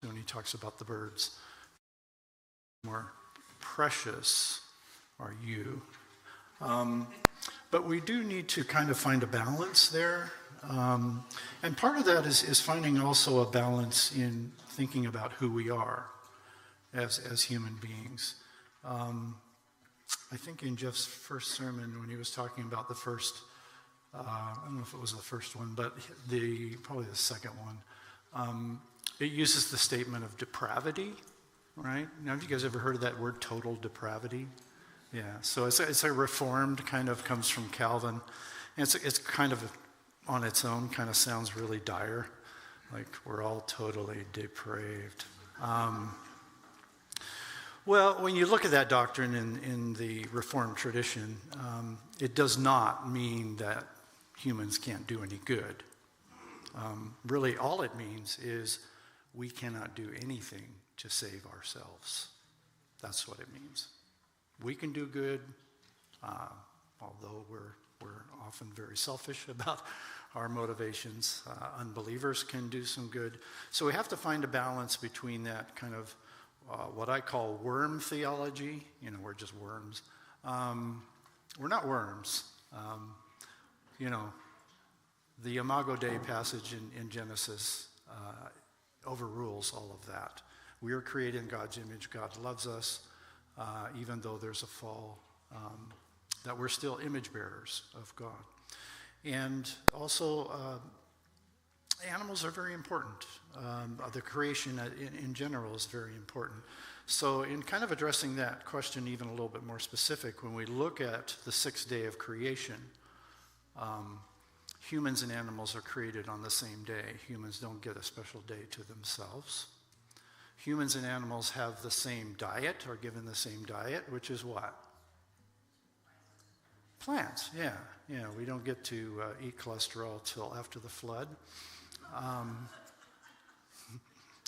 when he talks about the birds. More precious are you. But we do need to kind of find a balance there. And part of that is finding also a balance in thinking about who we are as human beings. I think in Jeff's first sermon, when he was talking about the first, I don't know if it was the first one, but probably the second one, it uses the statement of depravity, right? Now, have you guys ever heard of that word, total depravity? Yeah, so it's a reformed, kind of comes from Calvin. And it's kind of, on its own, kind of sounds really dire, like we're all totally depraved. Well, when you look at that doctrine in the Reformed tradition, it does not mean that humans can't do any good. Really, all it means is we cannot do anything to save ourselves. That's what it means. We can do good, although we're often very selfish about our motivations. Unbelievers can do some good. So we have to find a balance between that kind of what I call worm theology. We're just worms. We're not worms. The Imago Dei passage in Genesis overrules all of that. We are created in God's image. God loves us, even though there's a fall, that we're still image bearers of God. And also, animals are very important. The creation in general is very important. So in kind of addressing that question even a little bit more specific, when we look at the sixth day of creation, humans and animals are created on the same day. Humans don't get a special day to themselves. Humans and animals have the same diet, are given the same diet, which is what? Plants, yeah. We don't get to eat cholesterol till after the flood.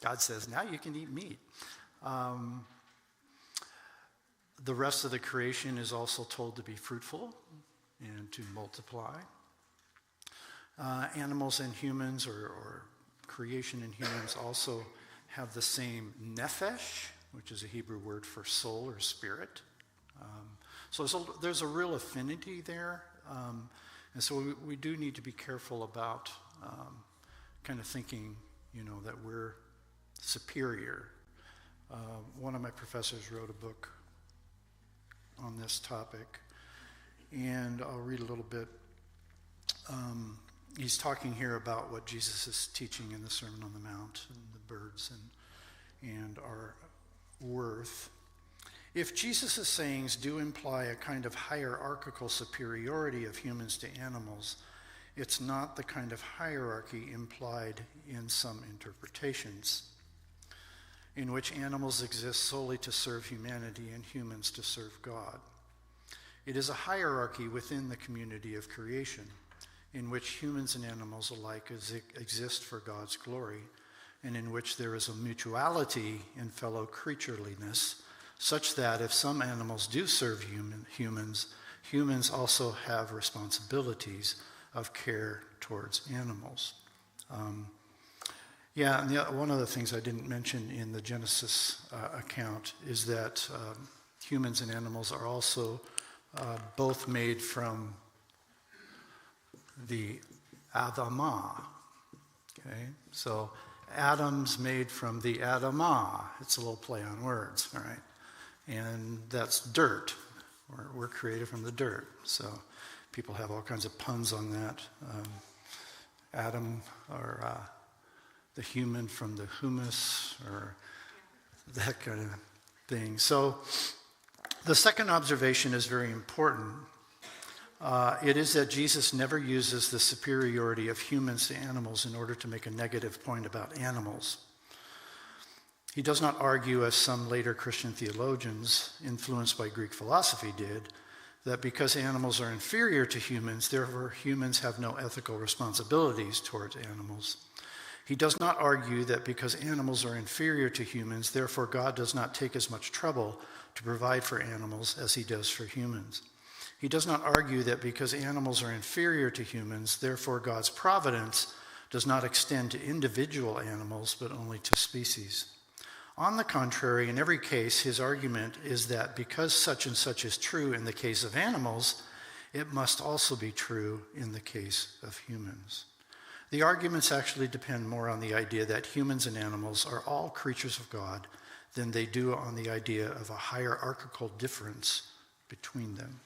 God says, now you can eat meat. The rest of the creation is also told to be fruitful and to multiply. Animals and humans, or creation and humans, also have the same nephesh, which is a Hebrew word for soul or spirit. So there's a real affinity there. And so we do need to be careful about kind of thinking, that we're superior. One of my professors wrote a book on this topic, and I'll read a little bit. He's talking here about what Jesus is teaching in the Sermon on the Mount, and the birds and our worth. If Jesus' sayings do imply a kind of hierarchical superiority of humans to animals, it's not the kind of hierarchy implied in some interpretations, in which animals exist solely to serve humanity and humans to serve God. It is a hierarchy within the community of creation, in which humans and animals alike exist for God's glory, and in which there is a mutuality in fellow creatureliness, such that if some animals do serve humans also have responsibilities of care towards animals. And one of the things I didn't mention in the Genesis account is that humans and animals are also both made from the Adamah. Okay, so Adam's made from the Adamah. It's a little play on words, all right? And that's dirt. We're created from the dirt. So people have all kinds of puns on that. Adam, or the human from the humus, or that kind of thing. So the second observation is very important. It is that Jesus never uses the superiority of humans to animals in order to make a negative point about animals. He does not argue, as some later Christian theologians, influenced by Greek philosophy, did, that because animals are inferior to humans, therefore humans have no ethical responsibilities towards animals. He does not argue that because animals are inferior to humans, therefore God does not take as much trouble to provide for animals as he does for humans. He does not argue that because animals are inferior to humans, therefore God's providence does not extend to individual animals, but only to species. On the contrary, in every case, his argument is that because such and such is true in the case of animals, it must also be true in the case of humans. The arguments actually depend more on the idea that humans and animals are all creatures of God than they do on the idea of a hierarchical difference between them.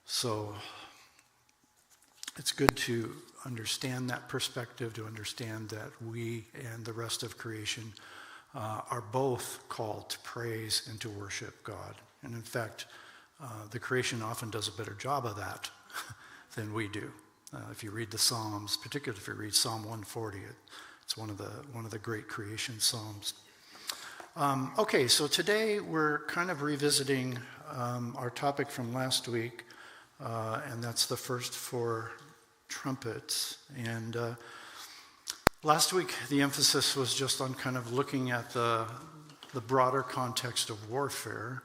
So it's good to understand that perspective, to understand that we and the rest of creation are both called to praise and to worship God. And in fact, the creation often does a better job of that than we do. If you read the Psalms, particularly if you read Psalm 140, it's one of the great creation psalms. Okay, so today we're kind of revisiting our topic from last week, and that's the first 4 trumpets. And last week the emphasis was just on kind of looking at the broader context of warfare.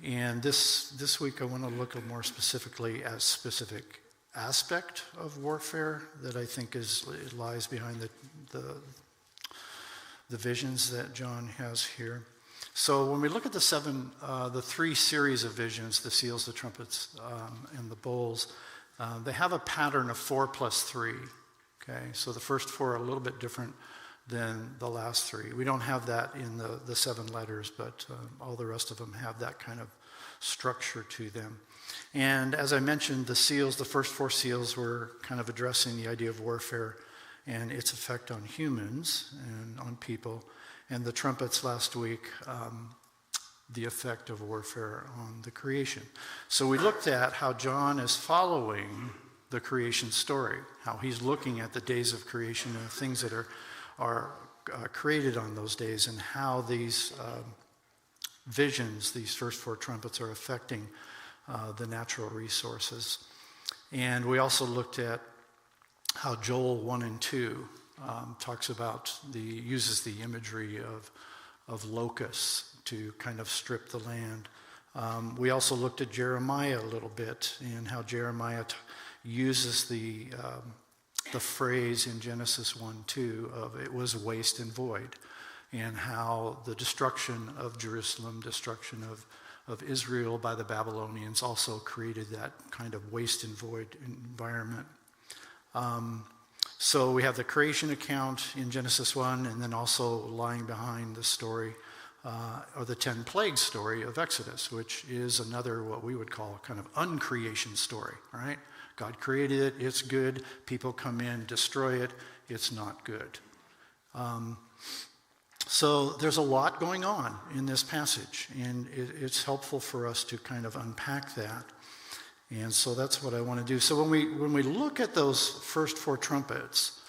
And this week I want to look more specifically at a specific aspect of warfare that I think it lies behind the visions that John has here. So when we look at the 3 series of visions, the seals, the trumpets, and the bowls, they have a pattern of 4 plus 3. Okay, so the first 4 are a little bit different than the last 3. We don't have that in the 7 letters, but all the rest of them have that kind of structure to them. And as I mentioned, the seals, the first 4 seals were kind of addressing the idea of warfare and its effect on humans and on people. And the trumpets last week, the effect of warfare on the creation. So we looked at how John is following the creation story, how he's looking at the days of creation and the things that are created on those days, and how these visions, these first 4 trumpets, are affecting the natural resources. And we also looked at how Joel 1 and 2 talks about uses the imagery of locusts to kind of strip the land. We also looked at Jeremiah a little bit, and how Jeremiah uses the phrase in Genesis 1:2 of it was waste and void, and how the destruction of Jerusalem, destruction of Israel by the Babylonians also created that kind of waste and void environment. So we have the creation account in Genesis 1, and then also lying behind the story, or the 10 plagues story of Exodus, which is another what we would call kind of uncreation story, right? God created it, it's good. People come in, destroy it, it's not good. So there's a lot going on in this passage, and it's helpful for us to kind of unpack that. And so that's what I want to do. So when we look at those first 4 trumpets,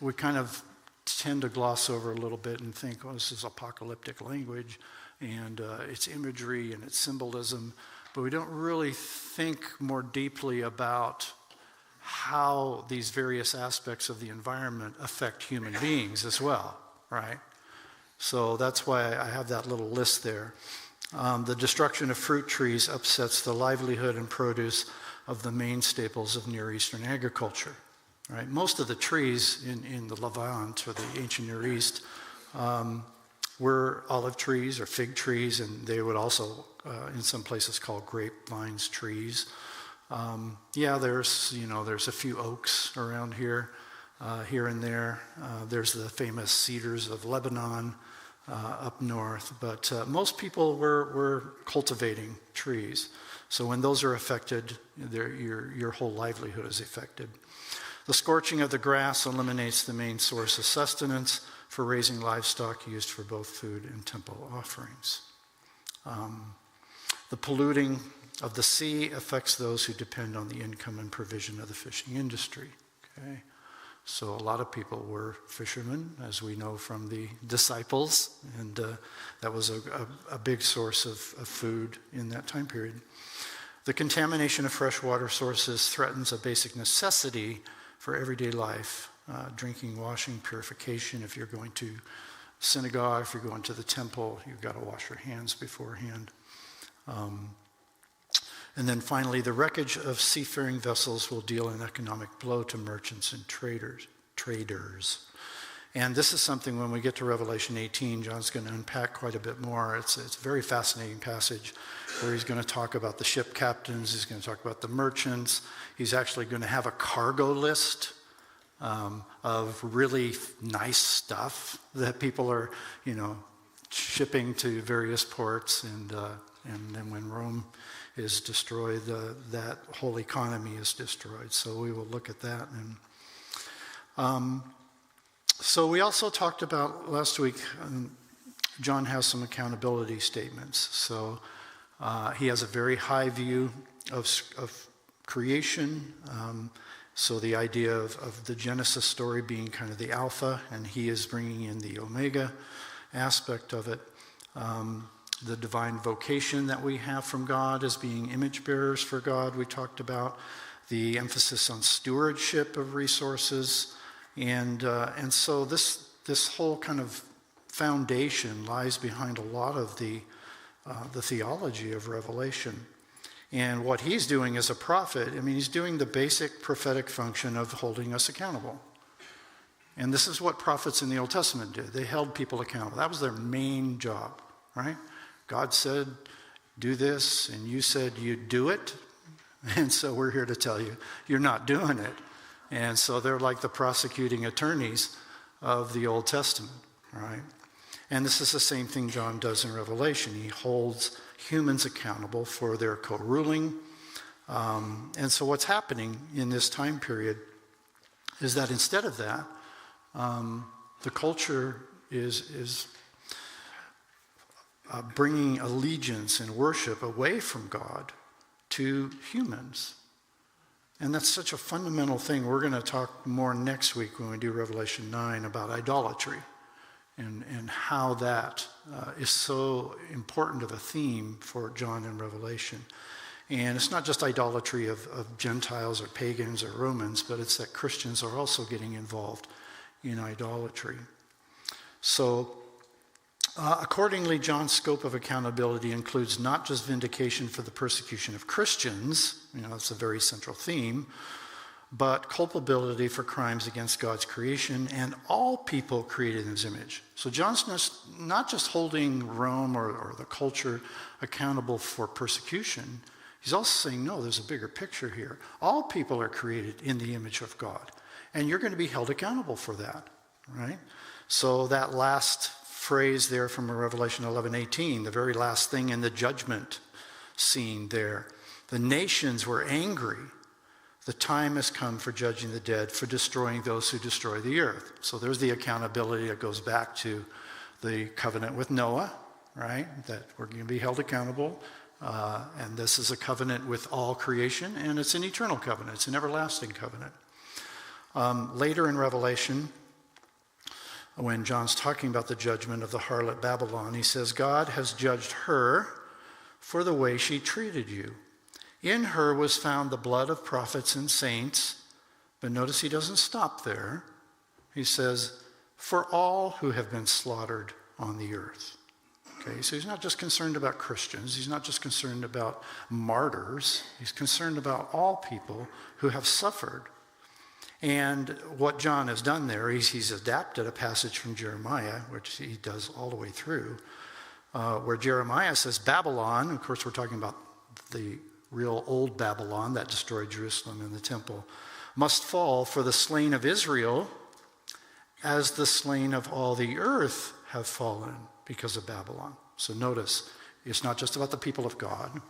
we kind of tend to gloss over a little bit and think, oh, this is apocalyptic language, and it's imagery and it's symbolism, but we don't really think more deeply about how these various aspects of the environment affect human beings as well, right? So that's why I have that little list there. The destruction of fruit trees upsets the livelihood and produce of the main staples of Near Eastern agriculture. Right? Most of the trees in the Levant, or the ancient Near East, were olive trees or fig trees, and they would also, in some places, call grapevines trees. There's a few oaks around here and there. There's the famous cedars of Lebanon up north, but most people were cultivating trees. So when those are affected, your whole livelihood is affected. The scorching of the grass eliminates the main source of sustenance for raising livestock used for both food and temple offerings. The polluting of the sea affects those who depend on the income and provision of the fishing industry. Okay? So a lot of people were fishermen, as we know from the disciples, and that was a big source of food in that time period. The contamination of freshwater sources threatens a basic necessity for everyday life, drinking, washing, purification. If you're going to synagogue, if you're going to the temple, you've got to wash your hands beforehand. And then finally, the wreckage of seafaring vessels will deal an economic blow to merchants and traders. And this is something when we get to Revelation 18, John's going to unpack quite a bit more. It's a very fascinating passage where he's going to talk about the ship captains, he's going to talk about the merchants, he's actually going to have a cargo list of really nice stuff that people are, shipping to various ports, and then when Rome is destroyed, that whole economy is destroyed. So we will look at that. And so we also talked about last week, John has some accountability statements. So he has a very high view of creation. So the idea of the Genesis story being kind of the alpha, and he is bringing in the omega aspect of it. The divine vocation that we have from God as being image bearers for God, we talked about. The emphasis on stewardship of resources. And so this whole kind of foundation lies behind a lot of the theology of Revelation. And what he's doing as a prophet, he's doing the basic prophetic function of holding us accountable. And this is what prophets in the Old Testament did. They held people accountable. That was their main job, right? God said, do this, and you said you'd do it. And so we're here to tell you, you're not doing it. And so they're like the prosecuting attorneys of the Old Testament, right? And this is the same thing John does in Revelation. He holds humans accountable for their co-ruling. And so what's happening in this time period is that instead of that, the culture is bringing allegiance and worship away from God to humans. And that's such a fundamental thing. We're going to talk more next week when we do Revelation 9 about idolatry and how that is so important of a theme for John in Revelation. And it's not just idolatry of Gentiles or pagans or Romans, but it's that Christians are also getting involved in idolatry. So accordingly, John's scope of accountability includes not just vindication for the persecution of Christians, that's a very central theme, but culpability for crimes against God's creation and all people created in his image. So John's not just holding Rome or the culture accountable for persecution. He's also saying, no, there's a bigger picture here. All people are created in the image of God, and you're going to be held accountable for that, right? So that last phrase there from Revelation 11:18, the very last thing in the judgment scene there. The nations were angry. The time has come for judging the dead, for destroying those who destroy the earth. So there's the accountability that goes back to the covenant with Noah, right? That we're going to be held accountable. And this is a covenant with all creation, and it's an eternal covenant. It's an everlasting covenant. Later in Revelation, when John's talking about the judgment of the harlot Babylon, he says, God has judged her for the way she treated you. In her was found the blood of prophets and saints. But notice he doesn't stop there. He says, for all who have been slaughtered on the earth. Okay, so he's not just concerned about Christians. He's not just concerned about martyrs. He's concerned about all people who have suffered. And what John has done there is he's adapted a passage from Jeremiah, which he does all the way through, where Jeremiah says, Babylon, of course we're talking about the real old Babylon that destroyed Jerusalem and the temple, must fall, for the slain of Israel, as the slain of all the earth have fallen because of Babylon. So notice, it's not just about the people of God,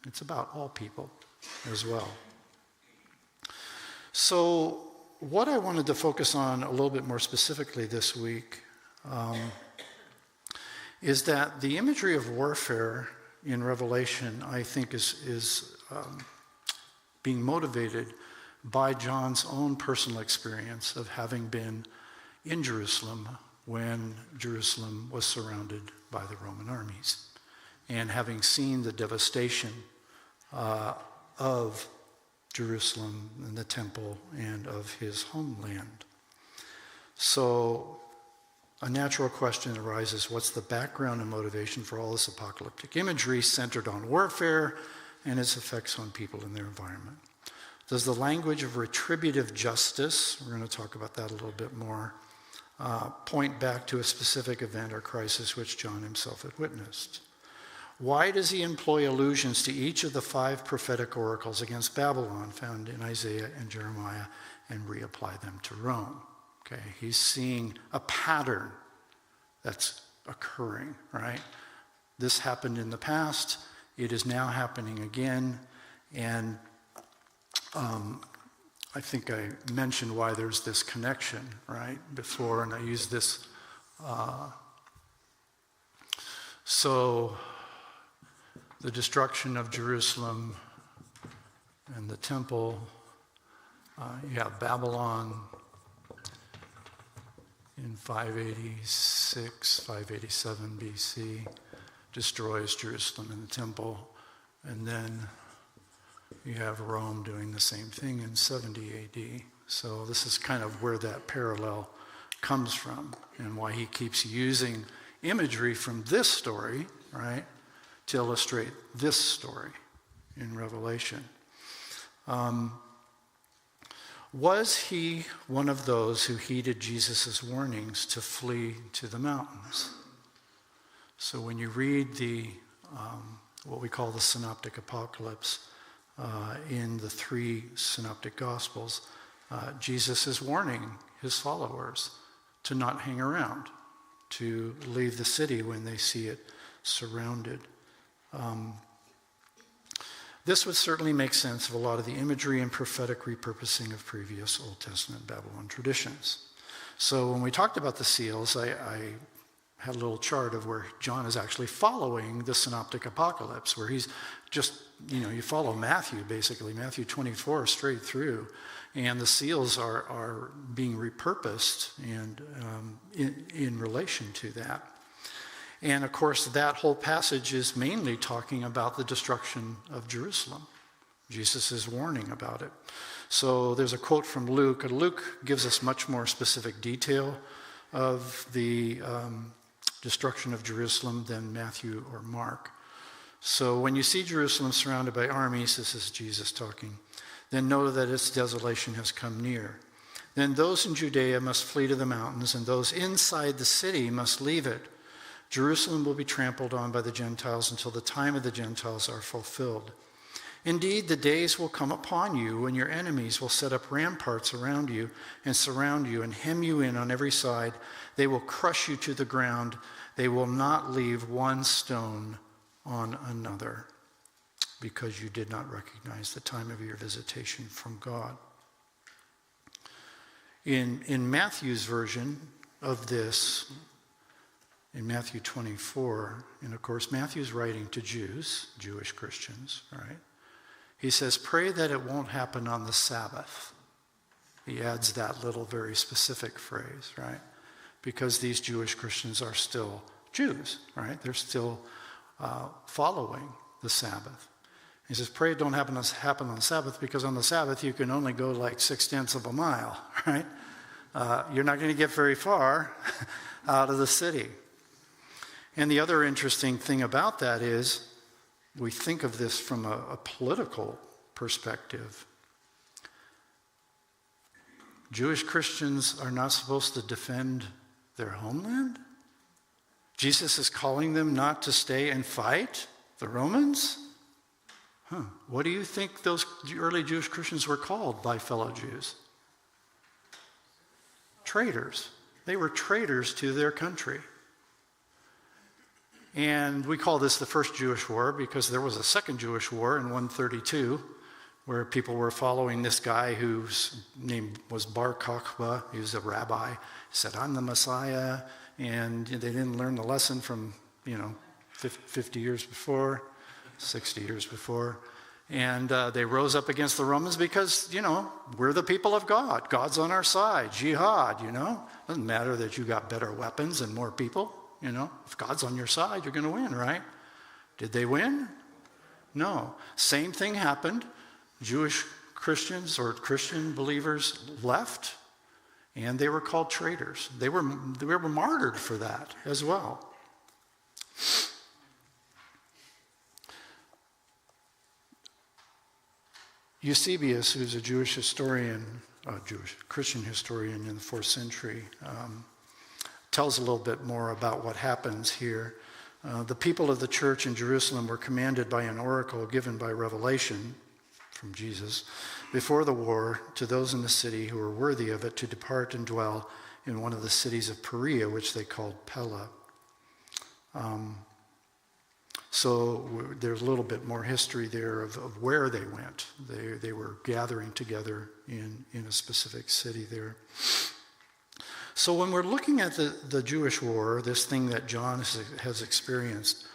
it's about all people as well. So what I wanted to focus on a little bit more specifically this week is that the imagery of warfare in Revelation, I think, is being motivated by John's own personal experience of having been in Jerusalem when Jerusalem was surrounded by the Roman armies, and having seen the devastation of Jerusalem and the temple and of his homeland. So a natural question arises, what's the background and motivation for all this apocalyptic imagery centered on warfare and its effects on people in their environment. Does the language of retributive justice, we're going to talk about that a little bit more, point back to a specific event or crisis which John himself had witnessed? Why does he employ allusions to each of the 5 prophetic oracles against Babylon found in Isaiah and Jeremiah and reapply them to Rome? Okay, he's seeing a pattern that's occurring, right? This happened in the past. It is now happening again. And I think I mentioned why there's this connection, right, before, and I used this. So the destruction of Jerusalem and the temple, you have Babylon in 586, 587 BC, destroys Jerusalem and the temple, and then you have Rome doing the same thing in 70 AD. So this is kind of where that parallel comes from and why he keeps using imagery from this story, right, to illustrate this story in Revelation. Was he one of those who heeded Jesus' warnings to flee to the mountains? So when you read the what we call the Synoptic Apocalypse in the 3 Synoptic Gospels, Jesus is warning his followers to not hang around, to leave the city when they see it surrounded. This would certainly make sense of a lot of the imagery and prophetic repurposing of previous Old Testament Babylon traditions. So when we talked about the seals, I had a little chart of where John is actually following the Synoptic Apocalypse, where he's just, you follow Matthew, basically, Matthew 24 straight through, and the seals are being repurposed and in relation to that. And of course, that whole passage is mainly talking about the destruction of Jerusalem. Jesus is warning about it. So there's a quote from Luke, and Luke gives us much more specific detail of the destruction of Jerusalem than Matthew or Mark. So when you see Jerusalem surrounded by armies, this is Jesus talking, then know that its desolation has come near. Then those in Judea must flee to the mountains, and those inside the city must leave it. Jerusalem will be trampled on by the Gentiles until the time of the Gentiles are fulfilled. Indeed, the days will come upon you when your enemies will set up ramparts around you and surround you and hem you in on every side. They will crush you to the ground. They will not leave one stone on another, because you did not recognize the time of your visitation from God. In Matthew's version of this, in Matthew 24, and of course Matthew's writing to Jews, Jewish Christians, right? He says, pray that it won't happen on the Sabbath. He adds that little very specific phrase, right? Because these Jewish Christians are still Jews, right? They're still following the Sabbath. He says, pray it don't happen on the Sabbath, because on the Sabbath you can only go like 0.6 of a mile, right? You're not going to get very far out of the city. And the other interesting thing about that is we think of this from a political perspective. Jewish Christians are not supposed to defend their homeland? Jesus is calling them not to stay and fight the Romans? What do you think those early Jewish Christians were called by fellow Jews? Traitors. They were traitors to their country. And we call this the First Jewish War because there was a Second Jewish War in 132 where people were following this guy whose name was Bar Kokhba. He was a rabbi. He said, I'm the Messiah. And they didn't learn the lesson from, 50 years before, 60 years before. And they rose up against the Romans because, we're the people of God. God's on our side. Jihad, Doesn't matter that you got better weapons and more people. If God's on your side, you're going to win, right? Did they win? No. Same thing happened. Jewish Christians or Christian believers left, and they were called traitors. They were martyred for that as well. Eusebius, who's a Jewish historian, Jewish Christian historian in the 4th century, tells a little bit more about what happens here. The people of the church in Jerusalem were commanded by an oracle given by revelation from Jesus before the war to those in the city who were worthy of it to depart and dwell in one of the cities of Perea, which they called Pella. So there's a little bit more history there of where they went. They were gathering together in a specific city there. So when we're looking at the Jewish war, this thing that John has experienced,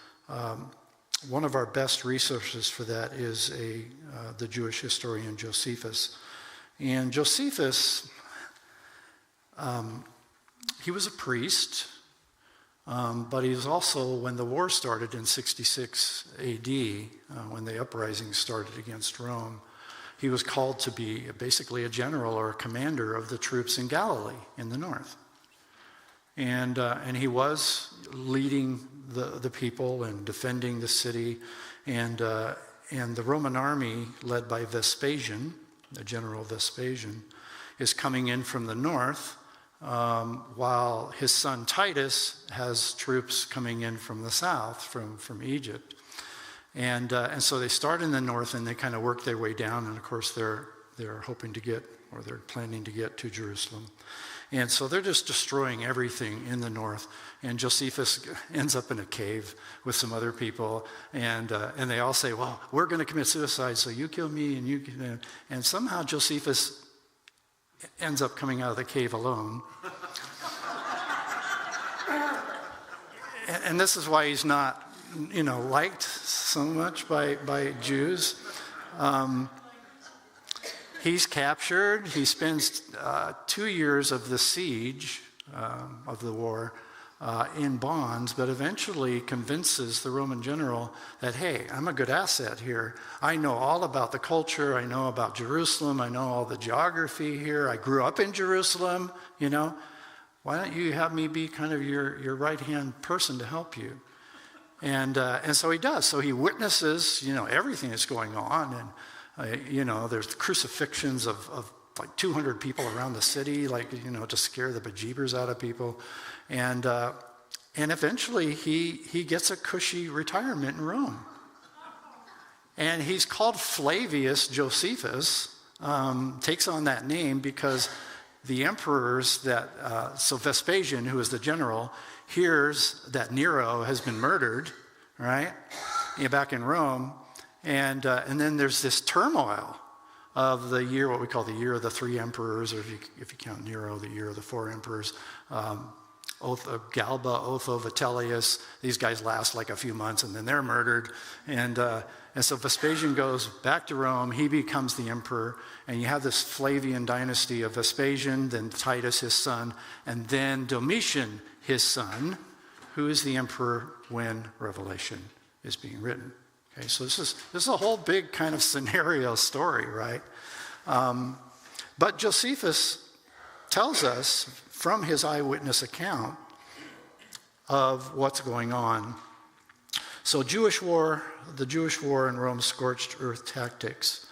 one of our best resources for that is the Jewish historian Josephus. And Josephus, he was a priest, but he was also, when the war started in 66 A.D., when the uprising started against Rome, he was called to be basically a general or a commander of the troops in Galilee in the north. And he was leading the people and defending the city. And the Roman army, led by Vespasian, the general Vespasian, is coming in from the north, while his son Titus has troops coming in from the south, from Egypt. And so they start in the north and they kind of work their way down. And of course, they're hoping to get, or they're planning to get to Jerusalem. And so they're just destroying everything in the north. And Josephus ends up in a cave with some other people. And they all say, well, we're going to commit suicide, so you kill me and you kill. And somehow Josephus ends up coming out of the cave alone. And this is why he's not, liked so much by Jews. He's captured. He spends 2 years of the siege of the war in bonds, but eventually convinces the Roman general that, hey, I'm a good asset here. I know all about the culture. I know about Jerusalem. I know all the geography here. I grew up in Jerusalem, Why don't you have me be kind of your right-hand person to help you? And so he does. So he witnesses, everything that's going on. And, there's crucifixions of like 200 people around the city, to scare the bejeebers out of people. And eventually he gets a cushy retirement in Rome. And he's called Flavius Josephus, takes on that name because the emperors so Vespasian, who is the general, hears that Nero has been murdered, right, back in Rome. And then there's this turmoil of the year, what we call the year of the 3 emperors, or if you count Nero, the year of the 4 emperors. Galba, Otho, Vitellius. These guys last like a few months, and then they're murdered. And so Vespasian goes back to Rome. He becomes the emperor. And you have this Flavian dynasty of Vespasian, then Titus, his son, and then Domitian, his son, who is the emperor when Revelation is being written. Okay, so this is a whole big kind of scenario story, right? But Josephus tells us from his eyewitness account of what's going on. So the Jewish war and Rome's scorched earth tactics,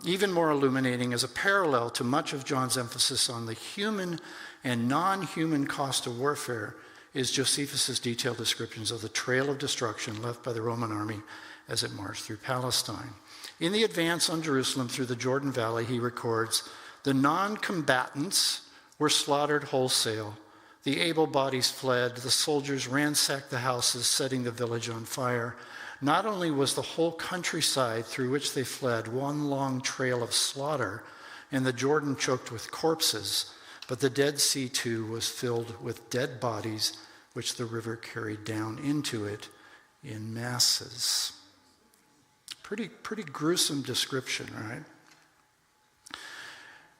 even more illuminating as a parallel to much of John's emphasis on the human and non-human cost of warfare, is Josephus' detailed descriptions of the trail of destruction left by the Roman army as it marched through Palestine. In the advance on Jerusalem through the Jordan Valley, he records, the non-combatants were slaughtered wholesale. The able bodies fled. The soldiers ransacked the houses, setting the village on fire. Not only was the whole countryside through which they fled one long trail of slaughter, and the Jordan choked with corpses, but the Dead Sea too was filled with dead bodies, which the river carried down into it in masses. Pretty gruesome description, right?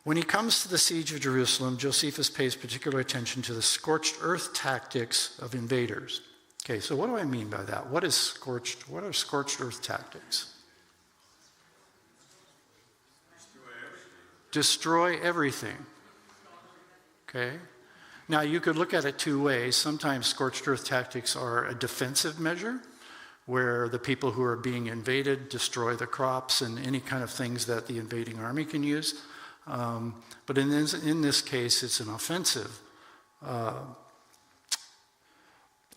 When he comes to the siege of Jerusalem, Josephus pays particular attention to the scorched earth tactics of invaders. Okay, so what do I mean by that? What are scorched earth tactics? Destroy everything. Okay? Now, you could look at it 2 ways. Sometimes scorched earth tactics are a defensive measure, where the people who are being invaded destroy the crops and any kind of things that the invading army can use. But in this case, it's an offensive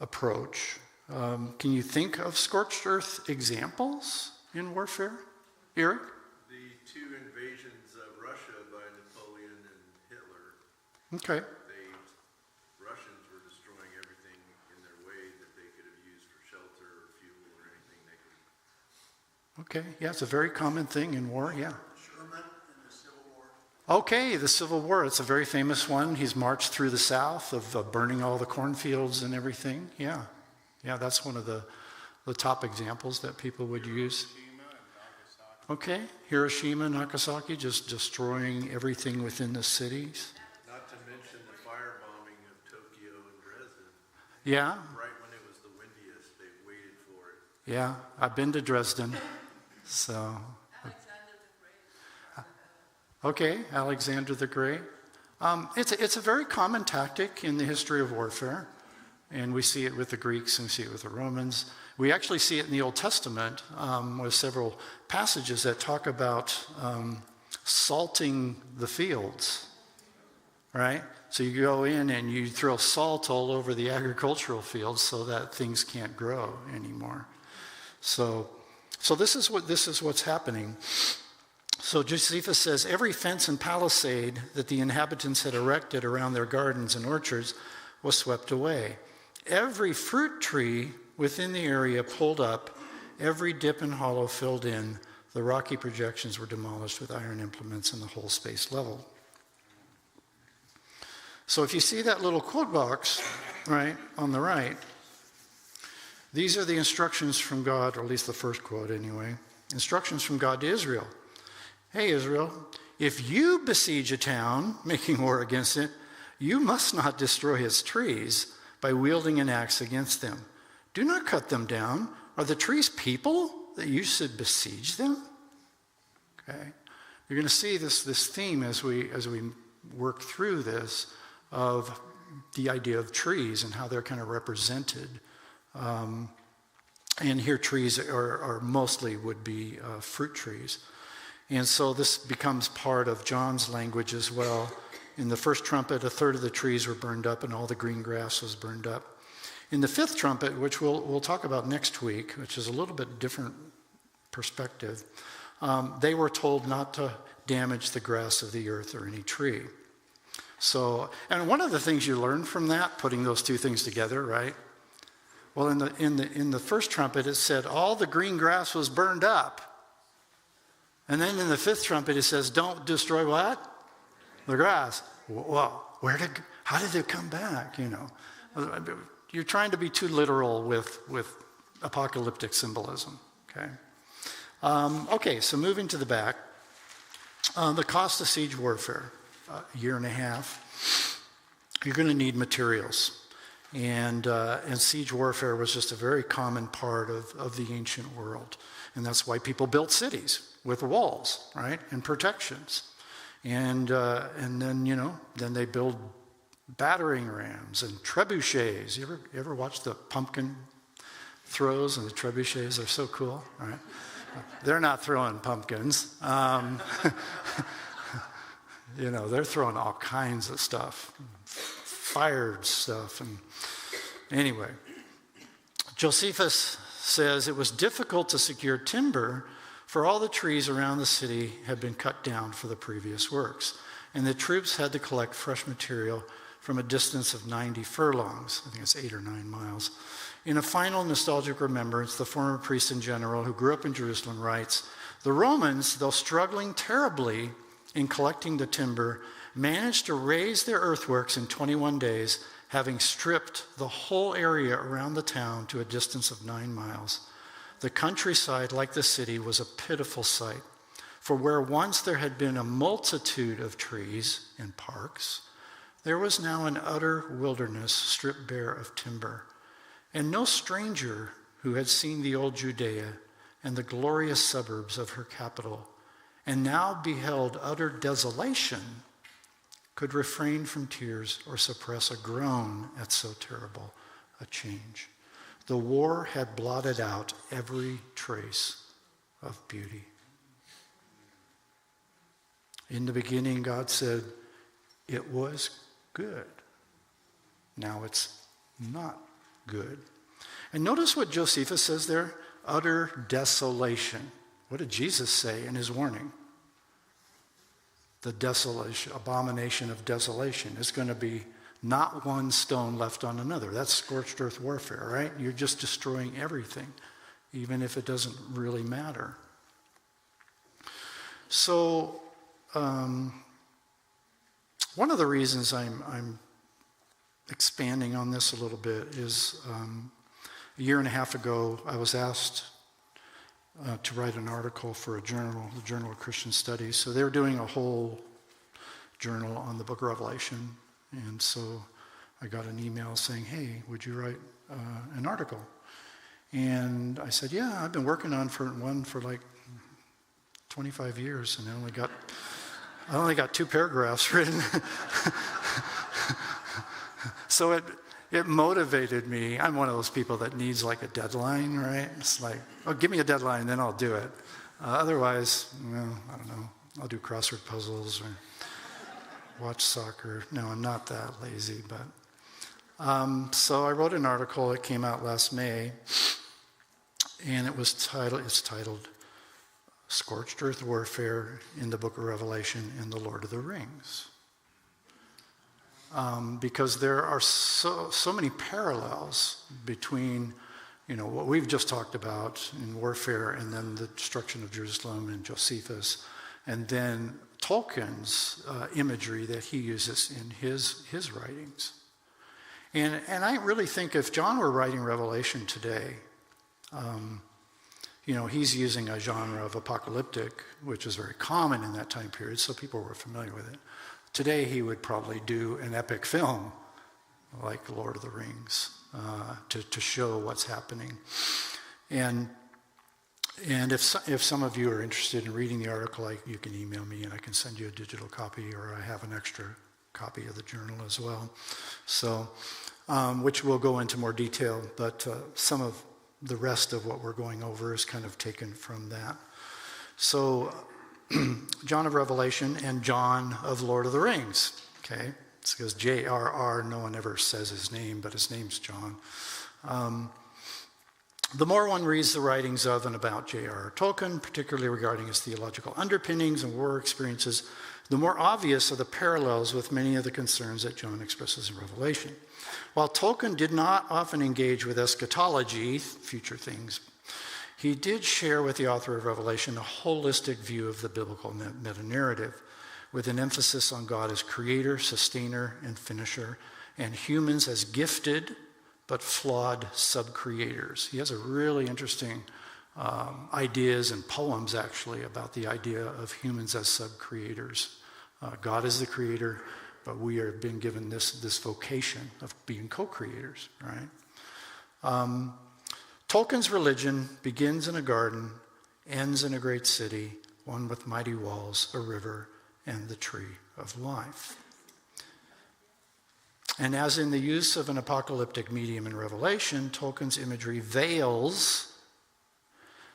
approach. Can you think of scorched earth examples in warfare? Eric? The two invasions of Russia by Napoleon and Hitler. Okay. The Russians were destroying everything in their way that they could have used for shelter or fuel or anything they could. Okay, yeah, it's a very common thing in war, yeah. Sherman in the Civil War. Okay, the Civil War, it's a very famous one. He's marched through the South of burning all the cornfields and everything, yeah. Yeah, that's one of the top examples that people would use. Okay, Hiroshima, Nagasaki, just destroying everything within the cities. Not to mention the firebombing of Tokyo and Dresden. Yeah. Right when it was the windiest, they waited for it. Yeah, I've been to Dresden, so. Okay, Alexander the Great. It's a very common tactic in the history of warfare. And we see it with the Greeks and we see it with the Romans. We actually see it in the Old Testament with several passages that talk about salting the fields, right? So you go in and you throw salt all over the agricultural fields so that things can't grow anymore. So this is what's happening. So Josephus says, every fence and palisade that the inhabitants had erected around their gardens and orchards was swept away. Every fruit tree within the area pulled up, every dip and hollow filled in, the rocky projections were demolished with iron implements and the whole space leveled. So if you see that little quote box, right, on the right, these are the instructions from God, or at least the first quote anyway, instructions from God to Israel. Hey, Israel, if you besiege a town, making war against it, you must not destroy its trees by wielding an axe against them. Do not cut them down. Are the trees people that you should besiege them? Okay. You're going to see this theme as we work through this of the idea of trees and how they're kind of represented. And here trees are mostly would be fruit trees. And so this becomes part of John's language as well. In the first trumpet, a third of the trees were burned up and all the green grass was burned up. In the fifth trumpet, which we'll talk about next week, which is a little bit different perspective, they were told not to damage the grass of the earth or any tree. So, and one of the things you learn from that, putting those two things together, right? Well, in the first trumpet, it said all the green grass was burned up. And then in the fifth trumpet, it says, don't destroy what? The grass. Well, how did it come back, you know? You're trying to be too literal with apocalyptic symbolism, okay? Okay, so moving to the back. The cost of siege warfare, a year and a half. You're going to need materials. And siege warfare was just a very common part of the ancient world. And that's why people built cities with walls, right, and protections. And then, you know, then they build battering rams and trebuchets. You ever watch the pumpkin throws and the trebuchets? They're so cool, right? They're not throwing pumpkins. You know, they're throwing all kinds of stuff, fired stuff. And anyway, Josephus says it was difficult to secure timber, for all the trees around the city had been cut down for the previous works, and the troops had to collect fresh material from a distance of 90 furlongs. I think it's 8 or 9 miles. In a final nostalgic remembrance, the former priest and general who grew up in Jerusalem writes, the Romans, though struggling terribly in collecting the timber, managed to raise their earthworks in 21 days, having stripped the whole area around the town to a distance of 9 miles. The countryside, like the city, was a pitiful sight. For where once there had been a multitude of trees and parks, there was now an utter wilderness stripped bare of timber. And no stranger who had seen the old Judea and the glorious suburbs of her capital, and now beheld utter desolation, could refrain from tears or suppress a groan at so terrible a change. The war had blotted out every trace of beauty. In the beginning, God said, it was good. Now it's not good. And notice what Josephus says there, utter desolation. What did Jesus say in his warning? The desolation, abomination of desolation is going to be not one stone left on another. That's scorched earth warfare, right? You're just destroying everything, even if it doesn't really matter. So, one of the reasons I'm expanding on this a little bit is a year and a half ago, I was asked to write an article for a journal, the Journal of Christian Studies. So they were doing a whole journal on the book of Revelation. And so I got an email saying, hey, would you write an article? And I said, yeah, I've been working on one for like 25 years, and I only got 2 paragraphs written. So it motivated me. I'm one of those people that needs like a deadline, right? It's like, oh, give me a deadline, then I'll do it. Otherwise, well, I don't know. I'll do crossword puzzles or watch soccer. No, I'm not that lazy, but so I wrote an article. It came out last May, and it's titled Scorched Earth Warfare in the Book of Revelation and the Lord of the Rings. Because there are so many parallels between, what we've just talked about in warfare, and then the destruction of Jerusalem and Josephus, and then Tolkien's imagery that he uses in his writings. And I really think if John were writing Revelation today, he's using a genre of apocalyptic, which is very common in that time period, so people were familiar with it. Today, he would probably do an epic film like Lord of the Rings to show what's happening. And if some of you are interested in reading the article, you can email me and I can send you a digital copy, or I have an extra copy of the journal as well. So, which will go into more detail, but some of the rest of what we're going over is kind of taken from that. So, John of Revelation and John of Lord of the Rings, okay? It's because J.R.R., no one ever says his name, but his name's John. The more one reads the writings of and about J.R.R. Tolkien, particularly regarding his theological underpinnings and war experiences, the more obvious are the parallels with many of the concerns that John expresses in Revelation. While Tolkien did not often engage with eschatology, future things, he did share with the author of Revelation a holistic view of the biblical meta-narrative, with an emphasis on God as creator, sustainer, and finisher, and humans as gifted but flawed sub-creators. He has a really interesting ideas and poems, actually, about the idea of humans as sub-creators. God is the creator, but we are being given this vocation of being co-creators, right? Tolkien's religion begins in a garden, ends in a great city, one with mighty walls, a river, and the tree of life. And as in the use of an apocalyptic medium in Revelation, Tolkien's imagery veils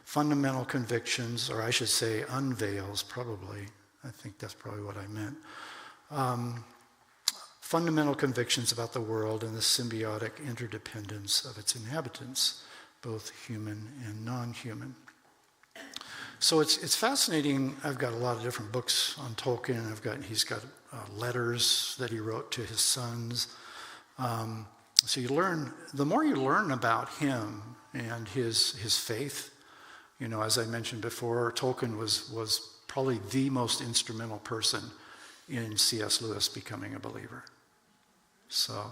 fundamental convictions, or I should say unveils, probably. I think that's probably what I meant. Fundamental convictions about the world and the symbiotic interdependence of its inhabitants, both human and non-human. So it's fascinating. I've got a lot of different books on Tolkien. He's got letters that he wrote to his sons. So you learn, the more you learn about him and his faith, as I mentioned before, Tolkien was probably the most instrumental person in C.S. Lewis becoming a believer. So,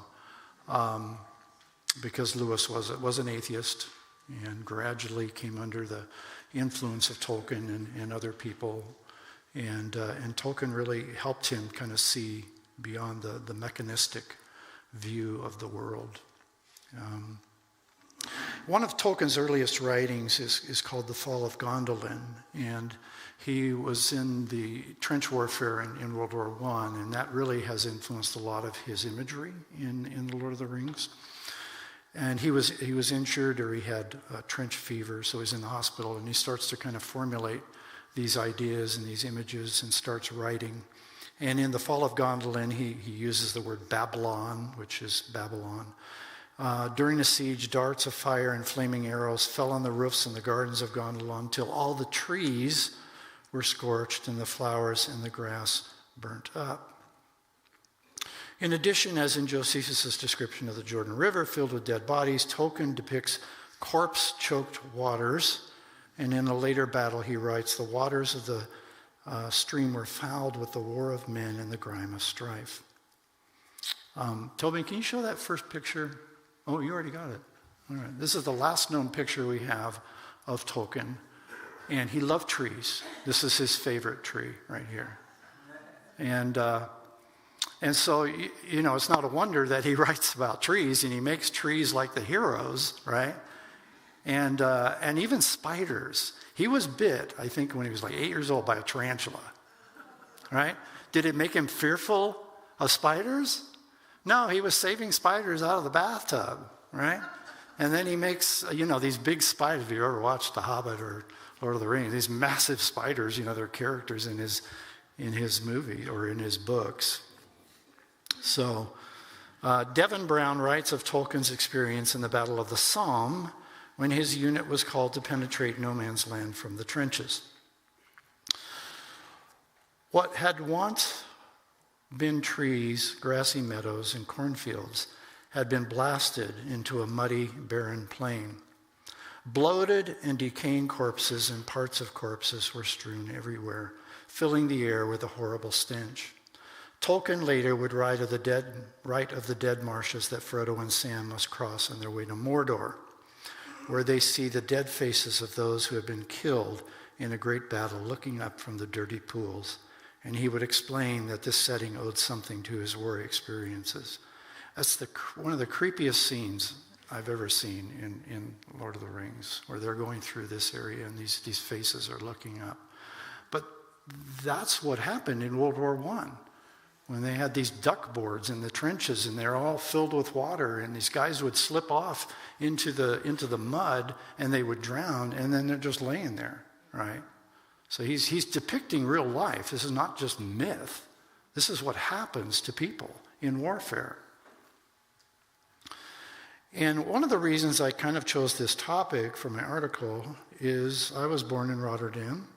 because Lewis was an atheist and gradually came under the influence of Tolkien and other people, and Tolkien really helped him kind of see beyond the mechanistic view of the world. One of Tolkien's earliest writings is called The Fall of Gondolin, and he was in the trench warfare in World War I, and that really has influenced a lot of his imagery in The Lord of the Rings. And he was injured, or he had trench fever, so he's in the hospital, and he starts to kind of formulate these ideas and these images and starts writing. And in The Fall of Gondolin, he uses the word Babylon, which is Babylon. During the siege, darts of fire and flaming arrows fell on the roofs and the gardens of Gondolin till all the trees were scorched and the flowers and the grass burnt up. In addition, as in Josephus' description of the Jordan River filled with dead bodies, Tolkien depicts corpse-choked waters, and in a later battle he writes, the waters of the stream were fouled with the war of men and the grime of strife. Tobin, can you show that first picture? Oh, you already got it. All right. This is the last known picture we have of Tolkien. And he loved trees. This is his favorite tree right here. And so, you know, it's not a wonder that he writes about trees, and he makes trees like the heroes, right? And even spiders. He was bit, I think, when he was like 8 years old by a tarantula, right? Did it make him fearful of spiders? No, he was saving spiders out of the bathtub, right? And then he makes, you know, these big spiders. If you ever watched The Hobbit or Lord of the Rings, these massive spiders, you know, they're characters in his movie or in his books. So Devin Brown writes of Tolkien's experience in the Battle of the Somme when his unit was called to penetrate no man's land from the trenches. What had once been trees, grassy meadows, and cornfields had been blasted into a muddy, barren plain. Bloated and decaying corpses and parts of corpses were strewn everywhere, filling the air with a horrible stench. Tolkien later would write of the dead marshes that Frodo and Sam must cross on their way to Mordor, where they see the dead faces of those who had been killed in a great battle looking up from the dirty pools. And he would explain that this setting owed something to his war experiences. That's one of the creepiest scenes I've ever seen in Lord of the Rings, where they're going through this area and these faces are looking up. But that's what happened in World War I, when they had these duck boards in the trenches and they're all filled with water, and these guys would slip off into the mud and they would drown, and then they're just laying there, right? So he's depicting real life. This is not just myth. This is what happens to people in warfare. And one of the reasons I kind of chose this topic for my article is I was born in Rotterdam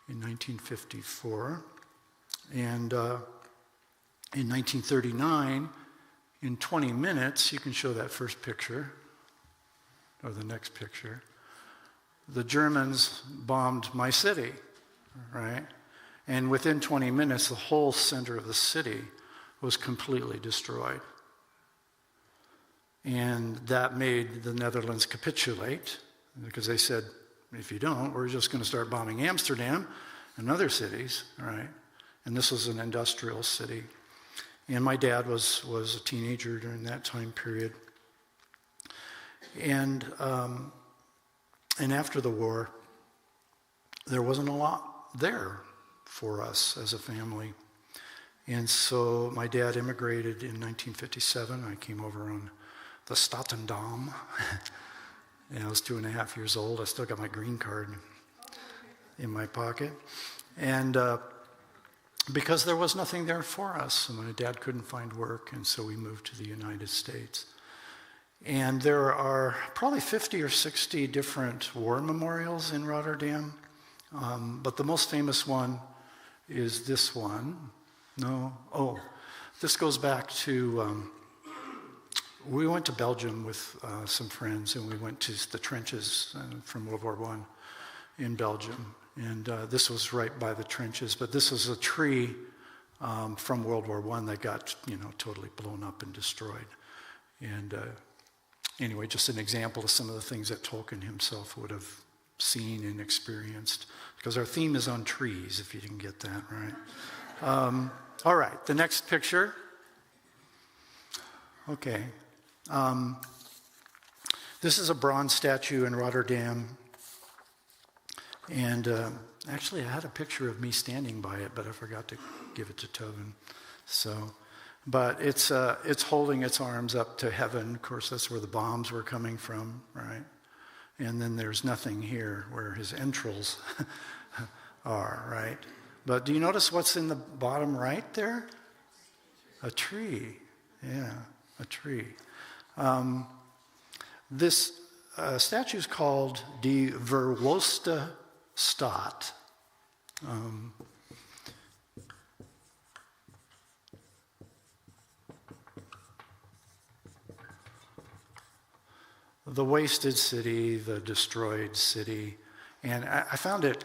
in 1954. And in 1939, in 20 minutes, you can show that first picture, or the next picture, the Germans bombed my city, right? And within 20 minutes, the whole center of the city was completely destroyed. And that made the Netherlands capitulate, because they said, if you don't, we're just going to start bombing Amsterdam and other cities, right? And this was an industrial city. And my dad was a teenager during that time period. And after the war, there wasn't a lot there for us as a family. And so my dad immigrated in 1957. I came over on the Statendam. And I was 2.5 years old. I still got my green card in my pocket. And because there was nothing there for us, and my dad couldn't find work, and so we moved to the United States. And there are probably 50 or 60 different war memorials in Rotterdam, but the most famous one is this one. This goes back to, we went to Belgium with some friends, and we went to the trenches from World War I in Belgium. And this was right by the trenches, but this was a tree from World War I that got, totally blown up and destroyed. And anyway, just an example of some of the things that Tolkien himself would have seen and experienced, because our theme is on trees, if you didn't get that, right? All right, the next picture. Okay. This is a bronze statue in Rotterdam. And actually, I had a picture of me standing by it, but I forgot to give it to Tobin. So But it's holding its arms up to heaven. Of course, that's where the bombs were coming from, right? And then there's nothing here where his entrails are, right? But do you notice what's in the bottom right there? A tree. Yeah, a tree. This statue is called Die Verwoeste Stadt. The wasted city, the destroyed city. And I found it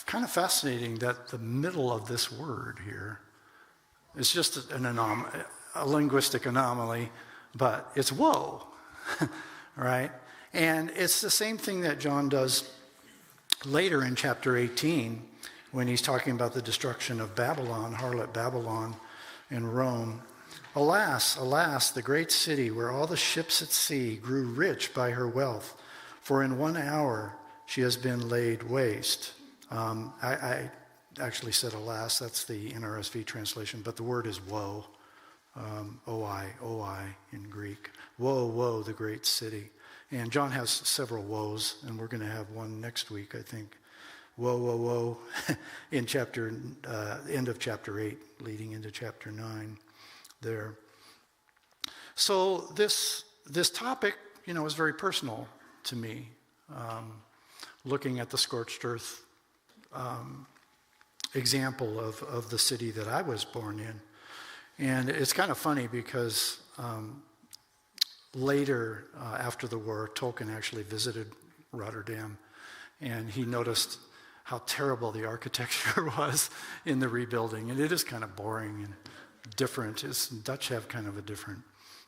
kind of fascinating that the middle of this word here is just a linguistic anomaly, but it's woe, right? And it's the same thing that John does later in chapter 18 when he's talking about the destruction of Babylon, harlot Babylon in Rome. Alas, alas, the great city where all the ships at sea grew rich by her wealth, for in 1 hour she has been laid waste. I actually said alas, that's the NRSV translation, but the word is woe, oi in Greek. Woe, woe, the great city. And John has several woes, and we're going to have one next week, I think. Woe, woe, woe, in end of chapter 8, leading into chapter 9 there. So this topic, is very personal to me. Looking at the scorched earth example of the city that I was born in. And it's kind of funny because later, after the war, Tolkien actually visited Rotterdam, and he noticed how terrible the architecture was in the rebuilding. And it is kind of boring and different. Dutch have kind of a different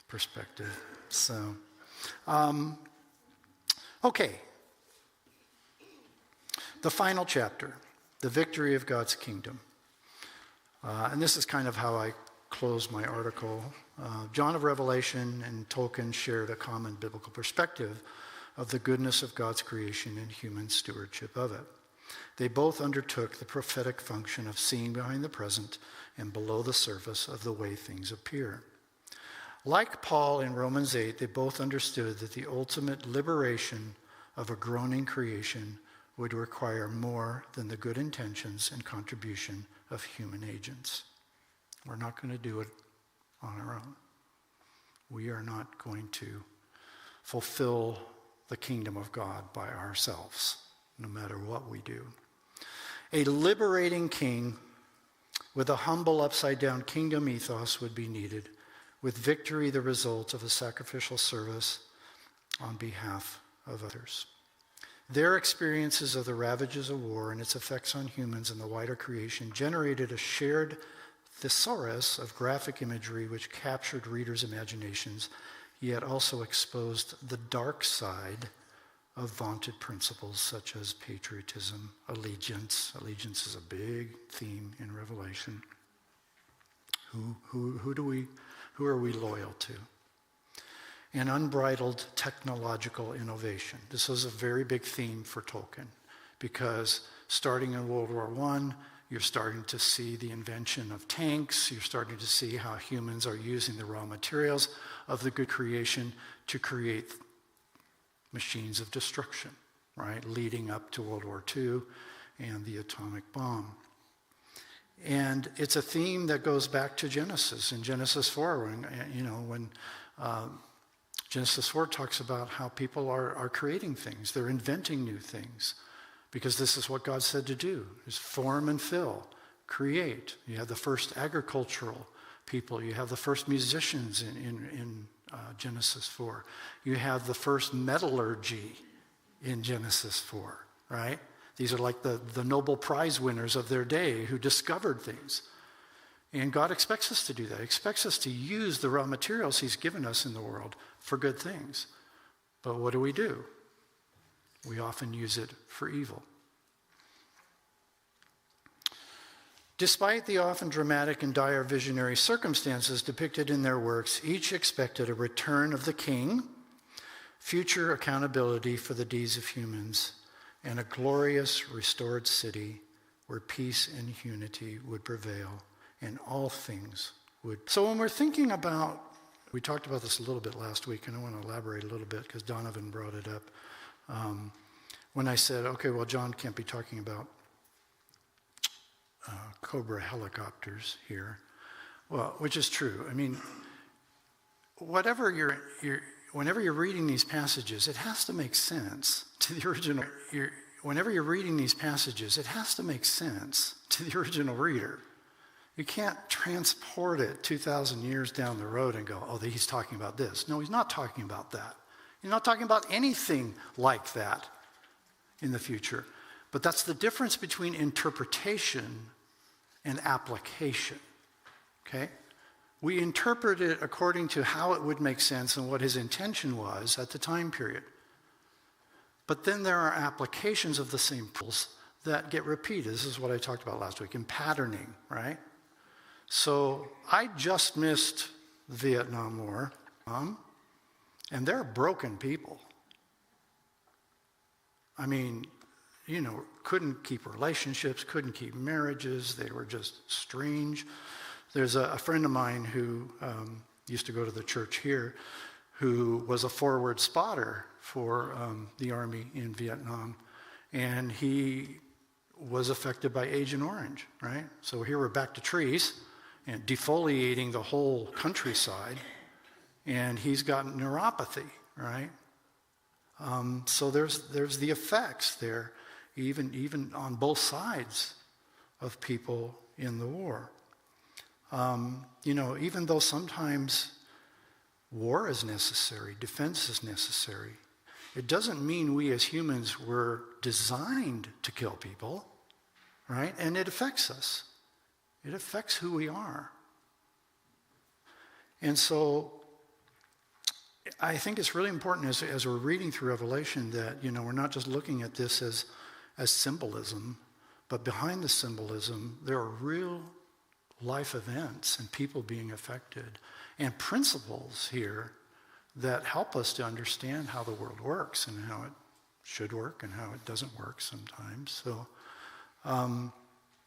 perspective. So, okay. The final chapter, the victory of God's kingdom. And this is kind of how I close my article. John of Revelation and Tolkien shared a common biblical perspective of the goodness of God's creation and human stewardship of it. They both undertook the prophetic function of seeing behind the present and below the surface of the way things appear. Like Paul in Romans 8, they both understood that the ultimate liberation of a groaning creation would require more than the good intentions and contribution of human agents. We're not going to do it on our own. We are not going to fulfill the kingdom of God by ourselves, no matter what we do. A liberating king with a humble upside-down kingdom ethos would be needed, with victory the result of a sacrificial service on behalf of others. Their experiences of the ravages of war and its effects on humans and the wider creation generated a shared thesaurus of graphic imagery which captured readers' imaginations, yet also exposed the dark side of vaunted principles such as patriotism, allegiance. Allegiance is a big theme in Revelation. Who are we loyal to? And unbridled technological innovation. This was a very big theme for Tolkien because starting in World War I, you're starting to see the invention of tanks. You're starting to see how humans are using the raw materials of the good creation to create machines of destruction, right? Leading up to World War II and the atomic bomb. And it's a theme that goes back to Genesis. In Genesis 4, when Genesis 4 talks about how people are creating things. They're inventing new things because this is what God said to do, is form and fill, create. You have the first agricultural people. You have the first musicians in Genesis 4. You have the first metallurgy in Genesis 4, right? These are like the Nobel Prize winners of their day who discovered things. And God expects us to do that. He expects us to use the raw materials he's given us in the world for good things. But what do? We often use it for evil. Despite the often dramatic and dire visionary circumstances depicted in their works, each expected a return of the king, future accountability for the deeds of humans, and a glorious restored city where peace and unity would prevail and all things would. So when we're thinking about, we talked about this a little bit last week, and I want to elaborate a little bit because Donovan brought it up. When I said, okay, well, John can't be talking about Cobra helicopters here. Well, which is true. I mean, whenever you're reading these passages, it has to make sense to the original. Whenever you're reading these passages, it has to make sense to the original reader. You can't transport it 2,000 years down the road and go, oh, he's talking about this. No, he's not talking about that. He's not talking about anything like that in the future. But that's the difference between interpretation and application. Okay? We interpret it according to how it would make sense and what his intention was at the time period. But then there are applications of the same principles that get repeated. This is what I talked about last week in patterning, right? So I just missed the Vietnam War, and they're broken people. I mean, couldn't keep relationships, couldn't keep marriages. They were just strange. There's a friend of mine who used to go to the church here who was a forward spotter for the Army in Vietnam. And he was affected by Agent Orange, right? So here we're back to trees and defoliating the whole countryside. And he's got neuropathy, right? So there's the effects there, even on both sides of people in the war. Even though sometimes war is necessary, defense is necessary, it doesn't mean we as humans were designed to kill people, right? And it affects us. It affects who we are. And so I think it's really important as we're reading through Revelation that, we're not just looking at this as symbolism, but behind the symbolism, there are real life events and people being affected and principles here that help us to understand how the world works and how it should work and how it doesn't work sometimes. So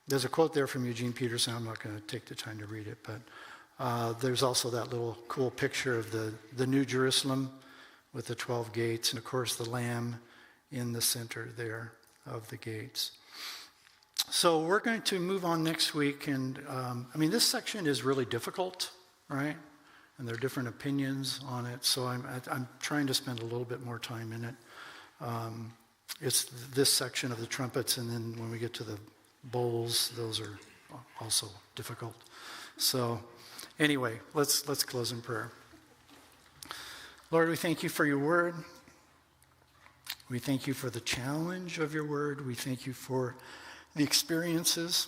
there's a quote there from Eugene Peterson. I'm not going to take the time to read it, but there's also that little cool picture of the New Jerusalem with the 12 gates and, of course, the Lamb in the center there of the gates. So we're going to move on next week, and this section is really difficult, right? And there are different opinions on it, so I'm trying to spend a little bit more time in it. It's this section of the trumpets, and then when we get to the bowls, those are also difficult. So anyway, let's close in prayer. Lord, we thank you for your word. We thank you for the challenge of your word. We thank you for the experiences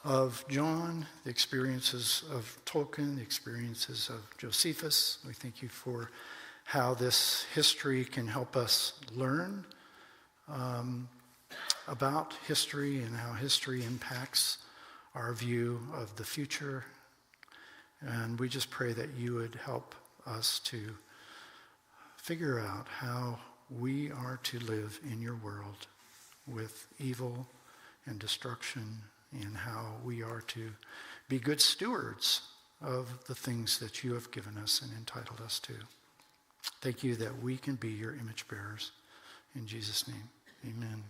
of John, the experiences of Tolkien, the experiences of Josephus. We thank you for how this history can help us learn about history and how history impacts our view of the future. And we just pray that you would help us to figure out how we are to live in your world with evil and destruction, and how we are to be good stewards of the things that you have given us and entitled us to. Thank you that we can be your image bearers. In Jesus' name, amen.